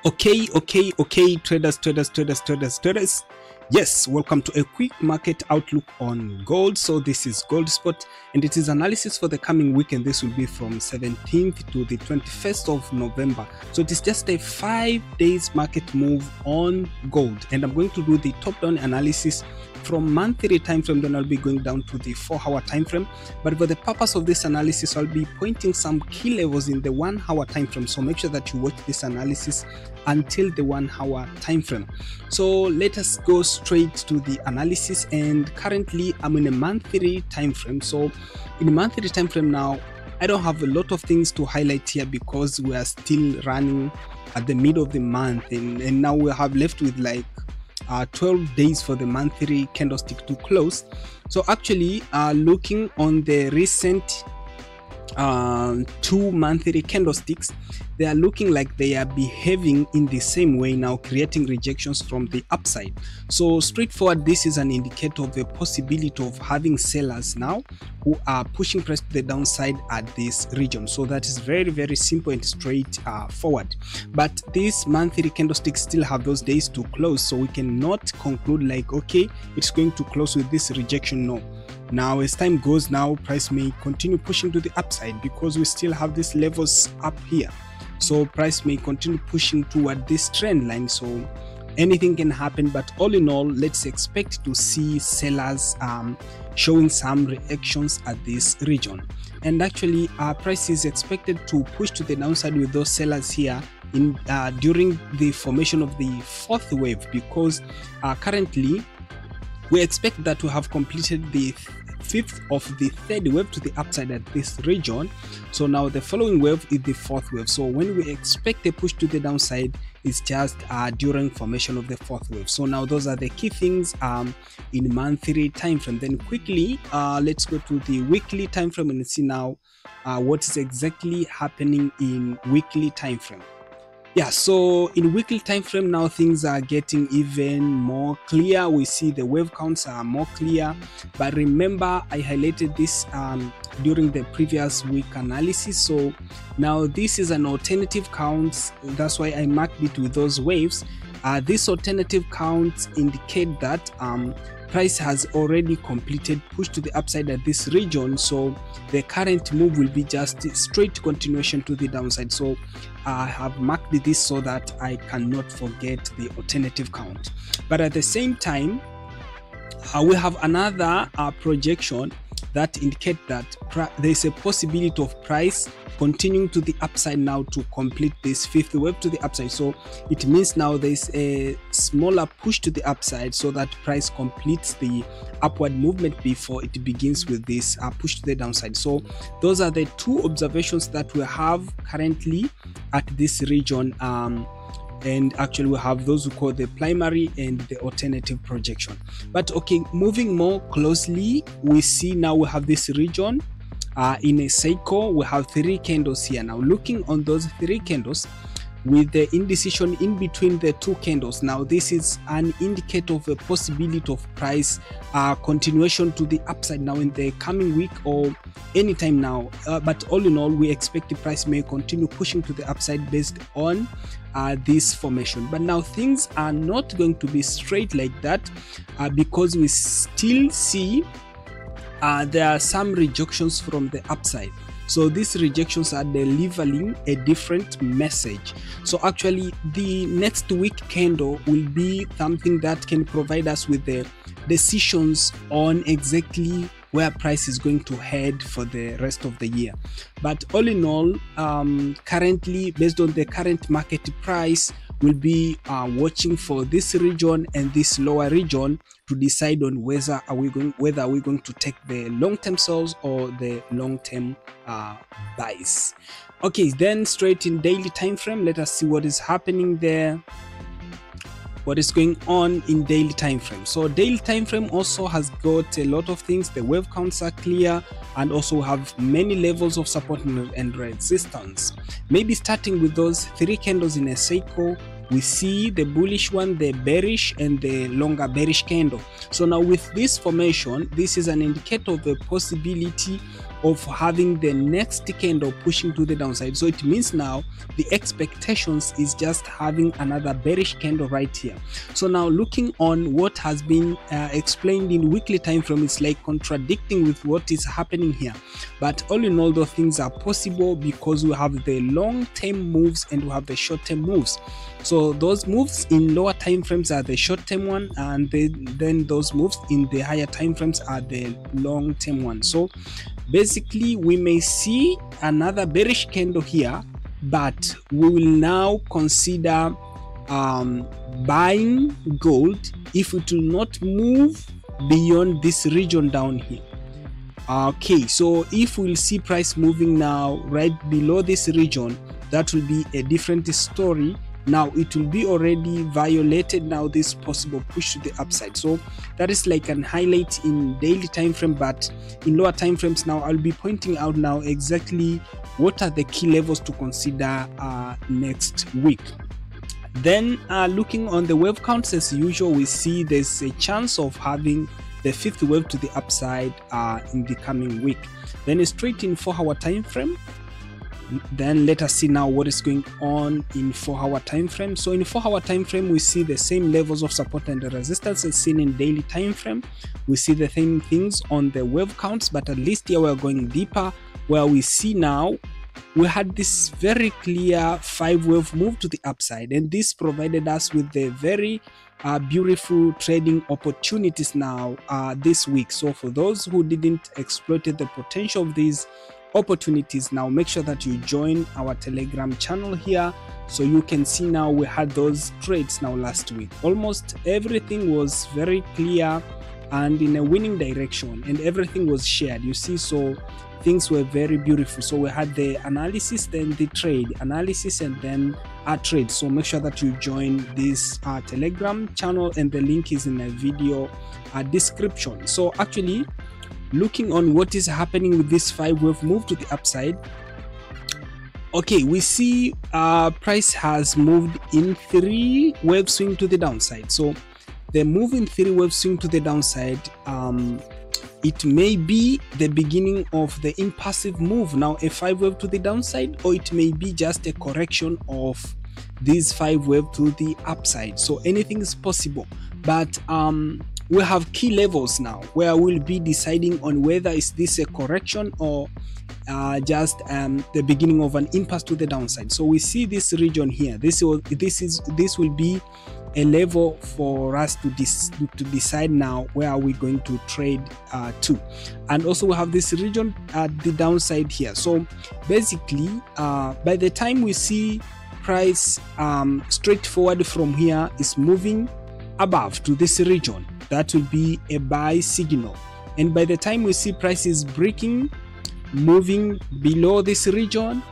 Okay, traders. Yes, welcome to a quick market outlook on gold. So this is Gold Spot and it is analysis for the coming week, and this will be from 17th to the 21st of November. So it is just a 5 days market move on gold, and I'm going to do the top down analysis from monthly time frame, then I'll be going down to the 4-hour time frame. But for the purpose of this analysis, I'll be pointing some key levels in the 1-hour time frame, so make sure that you watch this analysis until the 1-hour time frame. So let us go straight to the analysis, and currently I'm in a monthly time frame. So in a monthly time frame now, I don't have a lot of things to highlight here because we are still running at the middle of the month, and now we have left with like 12 days for the monthly candlestick to close. So actually looking on the recent 2 monthly candlesticks, they are looking like they are behaving in the same way now, creating rejections from the upside. So straightforward, this is an indicator of the possibility of having sellers now who are pushing price to the downside at this region. So that is very simple and straightforward. But these monthly candlesticks still have those days to close, so we cannot conclude like, okay, it's going to close with this rejection. No. Now as time goes, now price may continue pushing to the upside because we still have these levels up here. So price may continue pushing toward this trend line, so anything can happen. But all in all, let's expect to see sellers showing some reactions at this region. And actually price is expected to push to the downside with those sellers here in during the formation of the 4th wave, because currently we expect that to have completed the 5th of the 3rd wave to the upside at this region. So now the following wave is the 4th wave. So when we expect a push to the downside, it's just during formation of the 4th wave. So now those are the key things in monthly time frame. Then quickly let's go to the weekly time frame and see now what is exactly happening in weekly time frame. Yeah, so in weekly time frame now things are getting even more clear. We see the wave counts are more clear, but remember I highlighted this during the previous week analysis. So now this is an alternative count, that's why I marked it with those waves. These alternative counts indicate that price has already completed push to the upside at this region, so the current move will be just straight continuation to the downside. So I have marked this so that I cannot forget the alternative count. But at the same time we have another projection that indicate that there is a possibility of price continuing to the upside now to complete this 5th wave to the upside. So it means now there is a smaller push to the upside so that price completes the upward movement before it begins with this push to the downside. So those are the 2 observations that we have currently at this region. And actually we have those who call the primary and the alternative projection. But okay, moving more closely, we see now we have this region in a cycle. We have 3 candles here. Now looking on those 3 candles with the indecision in between the 2 candles, now this is an indicator of a possibility of price continuation to the upside now in the coming week or anytime now. But all in all, we expect the price may continue pushing to the upside based on this formation. But now things are not going to be straight like that because we still see there are some rejections from the upside. So these rejections are delivering a different message. So actually the next week candle will be something that can provide us with the decisions on exactly where price is going to head for the rest of the year. But all in all, currently based on the current market price, we'll be watching for this region and this lower region to decide on whether are we going to take the long-term sells or the long-term buys. Okay, then straight in daily time frame, let us see what is happening there, what is going on in daily time frame. So daily time frame also has got a lot of things. The wave counts are clear, and also have many levels of support and resistance. Maybe starting with those 3 candles in a cycle, we see the bullish one, the bearish, and the longer bearish candle. So now with this formation, this is an indicator of the possibility of having the next candle pushing to the downside. So it means now the expectations is just having another bearish candle right here. So now looking on what has been explained in weekly time frame, it's like contradicting with what is happening here. But all in all, those things are possible because we have the long-term moves and we have the short-term moves. So those moves in lower time frames are the short-term one, and then those moves in the higher time frames are the long-term one. So basically we may see another bearish candle here, but we will now consider buying gold if it will not move beyond this region down here. Okay, so if we'll see price moving now right below this region, that will be a different story. Now it will be already violated now this possible push to the upside. So that is like an highlight in daily time frame, but in lower time frames now I'll be pointing out now exactly what are the key levels to consider next week. Then looking on the wave counts, as usual, we see there's a chance of having the fifth wave to the upside in the coming week. Then straight in 4-hour time frame. Then let us see now what is going on in 4-hour time frame. So in 4-hour time frame, we see the same levels of support and resistance as seen in daily time frame. We see the same things on the wave counts, but at least here we're going deeper, where we see now we had this very clear 5-wave move to the upside, and this provided us with the very beautiful trading opportunities now this week. So for those who didn't exploit the potential of these opportunities, now make sure that you join our Telegram channel here, so you can see now we had those trades now last week. Almost everything was very clear and in a winning direction, and everything was shared, you see. So things were very beautiful. So we had the analysis, then the trade, analysis, and then a trade. So make sure that you join this Telegram channel, and the link is in the video description. So actually, looking on what is happening with this 5-wave move to the upside, okay, we see price has moved in 3-wave swing to the downside. So the move in 3-wave swing to the downside, it may be the beginning of the impassive move, now a 5-wave to the downside, or it may be just a correction of this 5-wave to the upside. So anything is possible, but we have key levels now where we'll be deciding on whether is this a correction or just the beginning of an impasse to the downside. So we see this region here. This will be a level for us to decide now where are we going to trade to. And also we have this region at the downside here. So basically by the time we see price straightforward from here is moving above to this region, that will be a buy signal. And by the time we see prices breaking, moving below this region,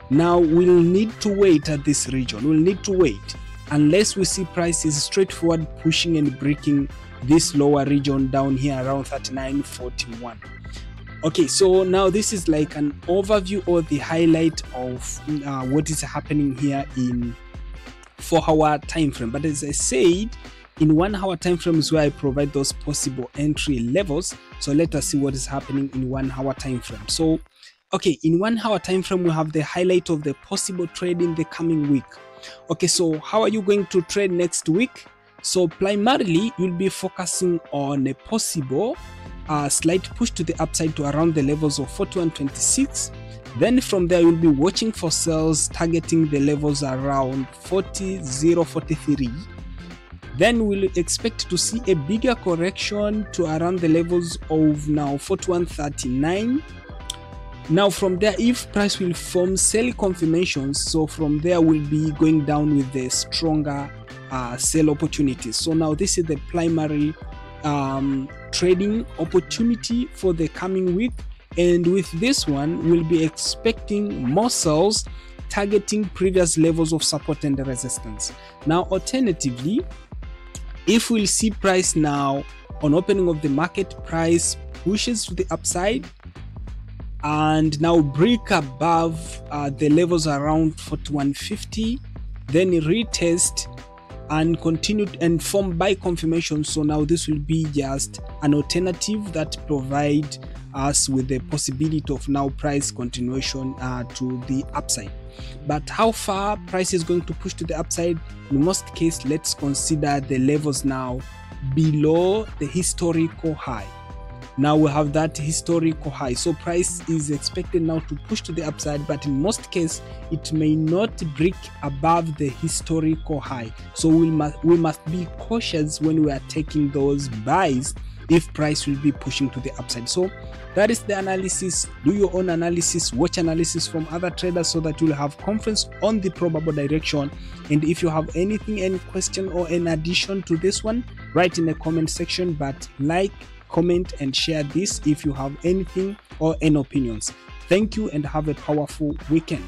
now we'll need to wait at this region. We'll need to wait unless we see prices straightforward pushing and breaking this lower region down here around 39.41. Okay, so now this is like an overview or the highlight of what is happening here in 4-hour time frame. But as I said, in 1-hour time frame is where I provide those possible entry levels. So let us see what is happening in 1-hour time frame. So okay, in 1-hour time frame we have the highlight of the possible trade in the coming week. Okay, so how are you going to trade next week? So primarily you'll be focusing on a possible slight push to the upside to around the levels of 41.26. Then from there you'll be watching for sales targeting the levels around 40.043. Then we'll expect to see a bigger correction to around the levels of now 41.39. Now from there, if price will form sell confirmations, so from there we'll be going down with the stronger sell opportunities. So now this is the primary trading opportunity for the coming week, and with this one we'll be expecting more sells targeting previous levels of support and resistance. Now alternatively, if we'll see price now on opening of the market, price pushes to the upside and now break above the levels around 41.50, then retest and continue and form buy confirmation. So now this will be just an alternative that provide us with the possibility of now price continuation to the upside. But how far price is going to push to the upside? In most cases, let's consider the levels now below the historical high. Now we have that historical high, so price is expected now to push to the upside, but in most cases it may not break above the historical high. So we must be cautious when we are taking those buys if price will be pushing to the upside. So that is the analysis. Do your own analysis, watch analysis from other traders so that you'll have confidence on the probable direction. And if you have anything, any question or an addition to this one, write in the comment section. But like, comment and share this if you have anything or any opinions. Thank you and have a powerful weekend.